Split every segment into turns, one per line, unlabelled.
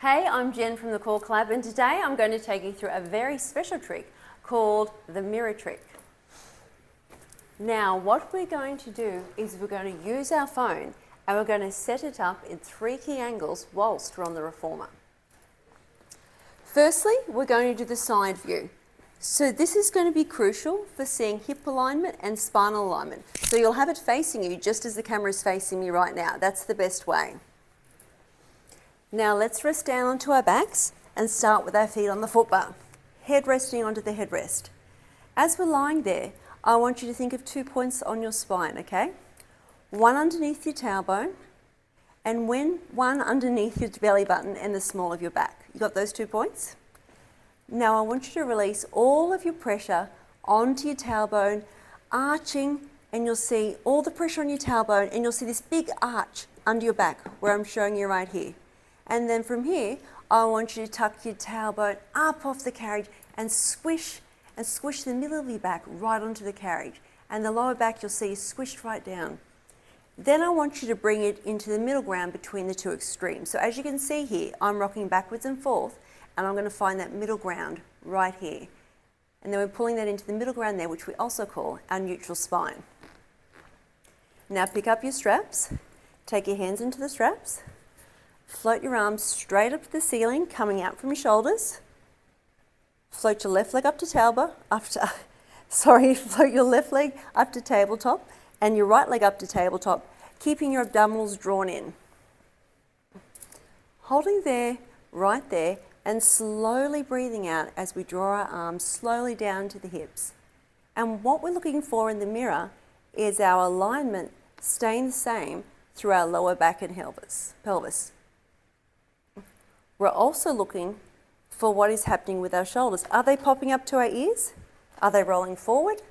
Hey, I'm Jen from the Collab, and today I'm going to take you through a very special trick called the mirror trick. Now, what we're going to do is we're going to use our phone and we're going to set it up in 3 key angles whilst we're on the reformer. Firstly, we're going to do the side view. So this is going to be crucial for seeing hip alignment and spinal alignment. So you'll have it facing you just as the camera is facing me right now. That's the best way. Now let's rest down onto our backs and start with our feet on the footbar. Head resting onto the headrest. As we're lying there, I want you to think of 2 points on your spine, okay? One underneath your tailbone and one underneath your belly button and the small of your back. You got those 2 points? Now I want you to release all of your pressure onto your tailbone, arching, and you'll see all the pressure on your tailbone and you'll see this big arch under your back where I'm showing you right here. And then from here, I want you to tuck your tailbone up off the carriage and squish the middle of your back right onto the carriage. And the lower back you'll see is squished right down. Then I want you to bring it into the middle ground between the two extremes. So as you can see here, I'm rocking backwards and forth, and I'm going to find that middle ground right here. And then we're pulling that into the middle ground there, which we also call our neutral spine. Now pick up your straps, take your hands into the straps, float your arms straight up to the ceiling, coming out from your shoulders. Float your left leg up to float your left leg up to tabletop and your right leg up to tabletop, keeping your abdominals drawn in. Holding there, right there, and slowly breathing out as we draw our arms slowly down to the hips. And what we're looking for in the mirror is our alignment staying the same through our lower back and pelvis. We're also looking for what is happening with our shoulders. Are they popping up to our ears? Are they rolling forward?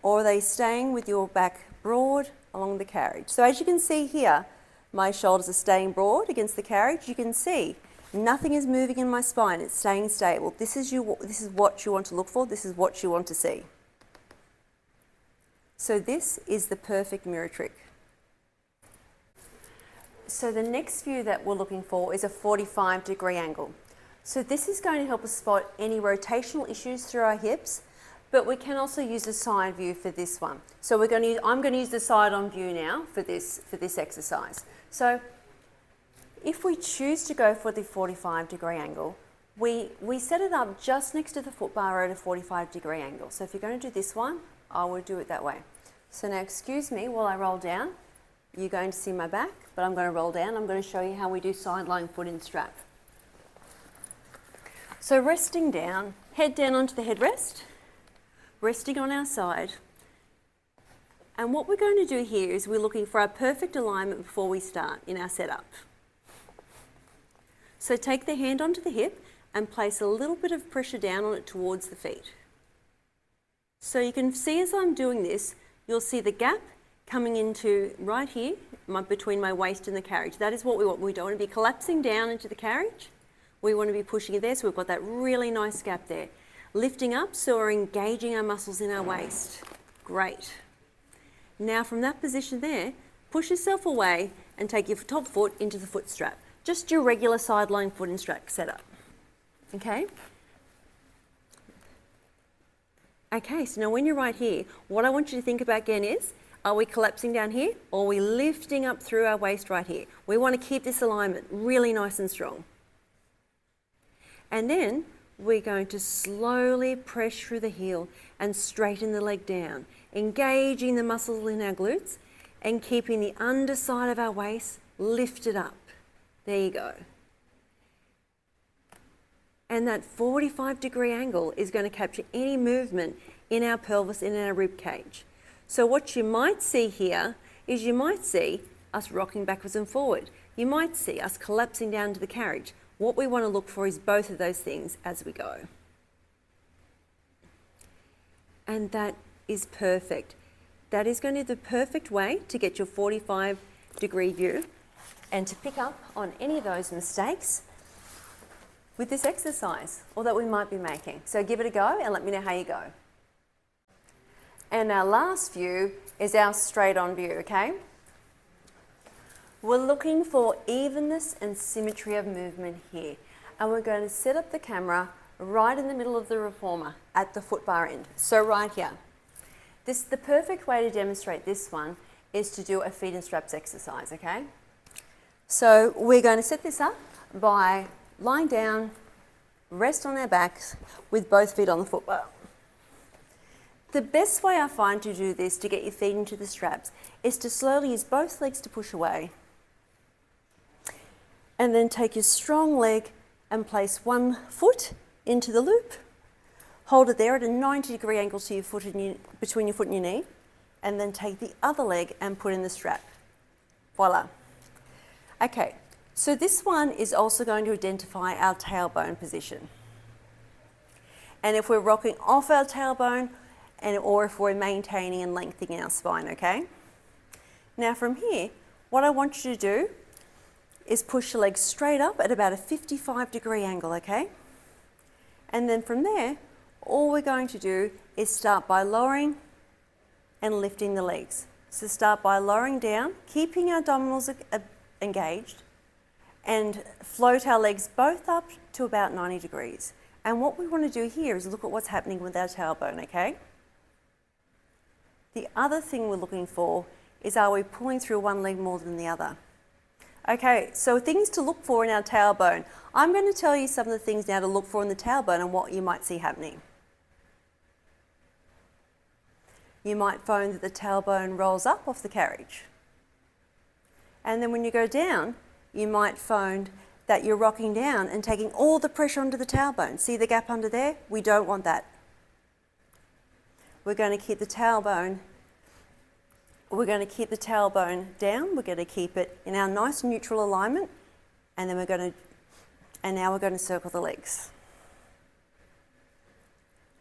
Or are they staying with your back broad along the carriage? So as you can see here, my shoulders are staying broad against the carriage. You can see nothing is moving in my spine. It's staying stable. This is what you want to look for. This is what you want to see. So this is the perfect mirror trick. So the next view that we're looking for is a 45-degree angle. So this is going to help us spot any rotational issues through our hips, but we can also use the side view for this one. So I'm going to use the side-on view now for this exercise. So if we choose to go for the 45-degree angle, we set it up just next to the foot bar at a 45-degree angle. So if you're going to do this one, I would do it that way. So now excuse me while I roll down. You're going to see my back, but I'm going to roll down. I'm going to show you how we do side-lying foot in strap. So resting down, head down onto the headrest, resting on our side. And what we're going to do here is we're looking for our perfect alignment before we start in our setup. So take the hand onto the hip and place a little bit of pressure down on it towards the feet. So you can see as I'm doing this, you'll see the gap coming into right here between my waist and the carriage. That is what we want. We don't want to be collapsing down into the carriage. We want to be pushing it there, so we've got that really nice gap there. Lifting up, so we're engaging our muscles in our waist. Great. Now from that position there, push yourself away and take your top foot into the foot strap. Just your regular side-lying foot and strap setup. Okay? Okay, so now when you're right here, what I want you to think about again is, are we collapsing down here or are we lifting up through our waist right here? We want to keep this alignment really nice and strong. And then we're going to slowly press through the heel and straighten the leg down, engaging the muscles in our glutes and keeping the underside of our waist lifted up. There you go. And that 45-degree angle is going to capture any movement in our pelvis and in our rib cage. So what you might see here is you might see us rocking backwards and forward. You might see us collapsing down to the carriage. What we want to look for is both of those things as we go. And that is perfect. That is going to be the perfect way to get your 45-degree view and to pick up on any of those mistakes with this exercise or that we might be making. So give it a go and let me know how you go. And our last view is our straight on view, okay? We're looking for evenness and symmetry of movement here. And we're going to set up the camera right in the middle of the reformer at the foot bar end. So right here. The perfect way to demonstrate this one is to do a feet and straps exercise, okay? So we're going to set this up by lying down, rest on our backs with both feet on the foot bar. The best way I find to do this, to get your feet into the straps, is to slowly use both legs to push away. And then take your strong leg and place one foot into the loop. Hold it there at a 90-degree angle to your foot and between your foot and your knee. And then take the other leg and put in the strap. Voila. Okay, so this one is also going to identify our tailbone position. And if we're rocking off our tailbone, or if we're maintaining and lengthening our spine, okay? Now from here, what I want you to do is push your legs straight up at about a 55-degree angle, okay? And then from there, all we're going to do is start by lowering and lifting the legs. So start by lowering down, keeping our abdominals engaged, and float our legs both up to about 90 degrees. And what we want to do here is look at what's happening with our tailbone, okay? The other thing we're looking for is, are we pulling through one leg more than the other? Okay, so things to look for in our tailbone. I'm going to tell you some of the things now to look for in the tailbone and what you might see happening. You might find that the tailbone rolls up off the carriage. And then when you go down, you might find that you're rocking down and taking all the pressure onto the tailbone. See the gap under there? We don't want that. We're going to keep the tailbone down. We're going to keep it in our nice neutral alignment, and then now we're going to circle the legs.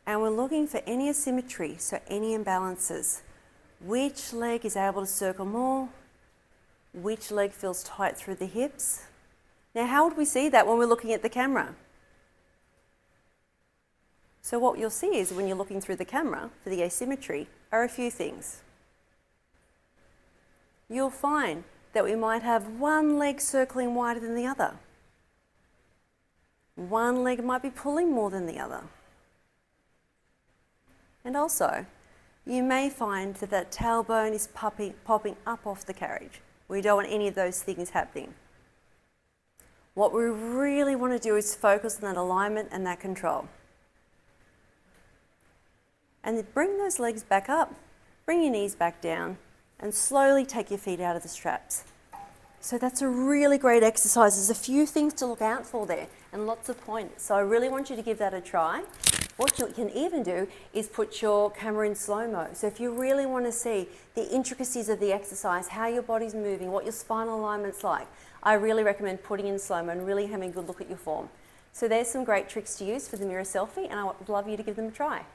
And we're looking for any asymmetry, so any imbalances. Which leg is able to circle more? Which leg feels tight through the hips? Now, how would we see that when we're looking at the camera? So what you'll see is when you're looking through the camera for the asymmetry are a few things. You'll find that we might have one leg circling wider than the other. One leg might be pulling more than the other. And also, you may find that that tailbone is popping up off the carriage. We don't want any of those things happening. What we really want to do is focus on that alignment and that control. And then bring those legs back up, bring your knees back down, and slowly take your feet out of the straps. So that's a really great exercise. There's a few things to look out for there and lots of points. So I really want you to give that a try. What you can even do is put your camera in slow-mo. So if you really want to see the intricacies of the exercise, how your body's moving, what your spinal alignment's like, I really recommend putting in slow-mo and really having a good look at your form. So there's some great tricks to use for the mirror selfie, and I would love you to give them a try.